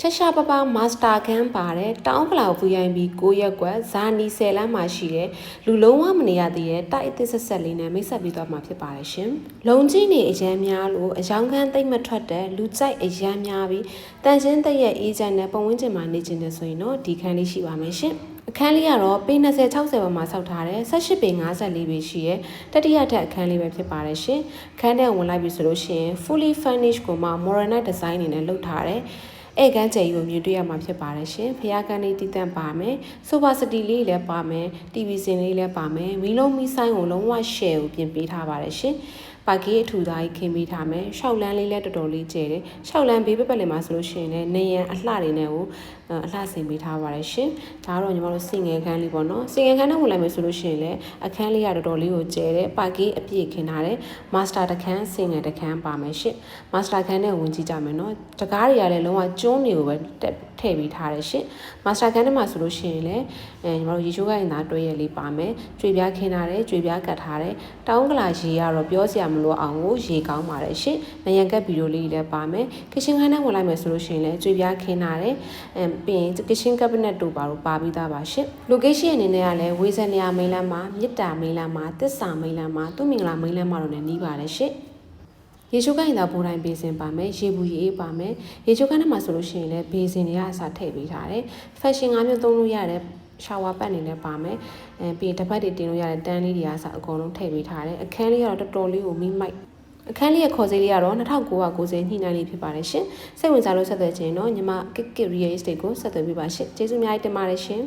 ရှာပပမာစတာခန်းပါတယ်တောင်းကလာ VIP 9ရက်ကွက်ဇာနီ10လမ်းမှာရှိတဲ့လူလုံးဝမနေရသေးတဲ့တိုက်အသစ်ဆက်ဆက်လေးနဲ့မိတ်ဆက်ပြီးသွားမှာဖြစ်ပါတယ်ရှင်။လုံကြီးနေအရန်များလို့အယောင်ခန်းတိတ်မထွက်တဲ့လူကြိုက်အရန်များပြီးတန်ရှင်းတဲ့ရဲ့အေးချမ်းတဲ့ပတ်ဝန်းကျင်မှာနေကျင်နေဆိုရင်တော့ဒီခန်းလေးရှိပါမယ်ရှင်။အခန်းလေးကတော့ပေ20 60ပေါ်မှာဆောက်ထားတယ်18ပေ54ပေရှိရဲ့တတိယထပ်အခန်းလေးပဲဖြစ်ပါတယ်ရှင်။ခန်းထဲဝင်လိုက်ပြီဆိုလို့ရှိရင် fully furnished ကိုမှ modernized design အနေနဲ့လုပ်ထားတယ်ဧကန်းကျယ်ကြီးကိုမြင်တွေ့ရမှာဖြစ်ပါတယ်ရှင်။ဖျားကန်းလေးတည်တံ့ပါမယ်။ဆိုဖာစတီလေးလည်းပါမယ်။ TV စင်လေးလည်းပါမယ်။မီလုံးမီဆိုင်ကိုလုံးဝ share ကိုပြင်ပေးထားပါတယ်ရှင်။ပါကီအထူသားကြီးခင်းပေးထားမယ်။ရှောက်လန်းလေးလည်းတော်တော်လေးကျယ်တယ်။ရှောက်လန်းဘေးပက်လည်းမှာဆိုလို့ရှိရင်လည်းနေရန်အလှတွေနဲ့ကိုအလှဆင်ပေးထားပါတယ်ရှင်။ဒါကတော့ညီမတို့စင်ငယ်ခန်းလေးပေါ့နော်။စင်ငယ်ခန်းနဲ့ဝင်လိုက်မယ်ဆိုလို့ရှိရင်လည်းအခန်းလေးကတော်တော်လေးကိုကျယ်တယ်။ပါကီအပြည့်ခင်းထားတယ်။ master တခန်းစင်ငယ်တခန်းပါမယ်ရှင်။ master ခန်းနဲ့ဝင်ကြည့်ကြမယ်နော်။တကားတွေကလည်းလုံးဝကျွန်းတွေကိုပဲထည့်ပေးထားတယ်ရှင်။ master ခန်းထဲမှာဆိုလို့ရှိရင်လည်းညီမတို့ရေချိုးကိုင်းသားတွဲရလေးပါမယ်။ကြွေပြားခင်းထားတယ်၊ကြွေပြားကတ်ထားတယ်။တောင်းကလာရေကတော့ပြောစရာမလိုအောင်ကိုရေကောင်းပါတယ်ရှင်။နရံကတ်ဗီဒီယိုလေးလည်းပါမယ်။ကရှင်ခန်းထဲဝင်လိုက်မယ်ဆိုလို့ရှိရင်လည်းကြွေပြားခင်းထားတယ်။ပြီးရင်ကရှင်ကက်ဘိနက်တို့ပါပြီးသားပါရှင်။ location အနေနဲ့ကလည်းဝေဇန်ရမိန်လမ်းမှာမြစ်တာမိန်လမ်းမှာတစ္ဆာမိန်လမ်းမှာသူမင်္ဂလာမိန်လမ်းမှာတော့လည်းနီးပါတယ်ရှင်။ရေချိုးကိုင်းသားပိုးတိုင်းဘေးစင်ပါမယ်ရေဘူးရေပါမယ်ရေချိုးကိုင်းထဲမှာဆိုလို့ရှိရင်လည်းဘေးစင်တွေကအစားထည့်ပေးထားတယ်ဖက်ရှင်၅မျိုးသုံးလို့ရတယ်ရှာဝါပတ်နေလည်းပါမယ်ပြီးတပတ်တွေတင်လို့ရတဲ့တန်းလေးတွေကအစားအကုန်လုံးထည့်ပေးထားတယ်အခန်းလေးကတော့တော်တော်လေးကိုမိမိုက်အခန်းလေးရဲ့ခေါ်ဈေးလေးကတော့2990ညှိနှိုင်းလေးဖြစ်ပါတယ်ရှင်စိတ်ဝင်စားလို့ဆက်သွယ်ခြင်းတော့ညီမ Kik Real Estate ကိုဆက်သွယ်ပေးပါရှင်ကျေးဇူးအများကြီးတင်ပါတယ်ရှင်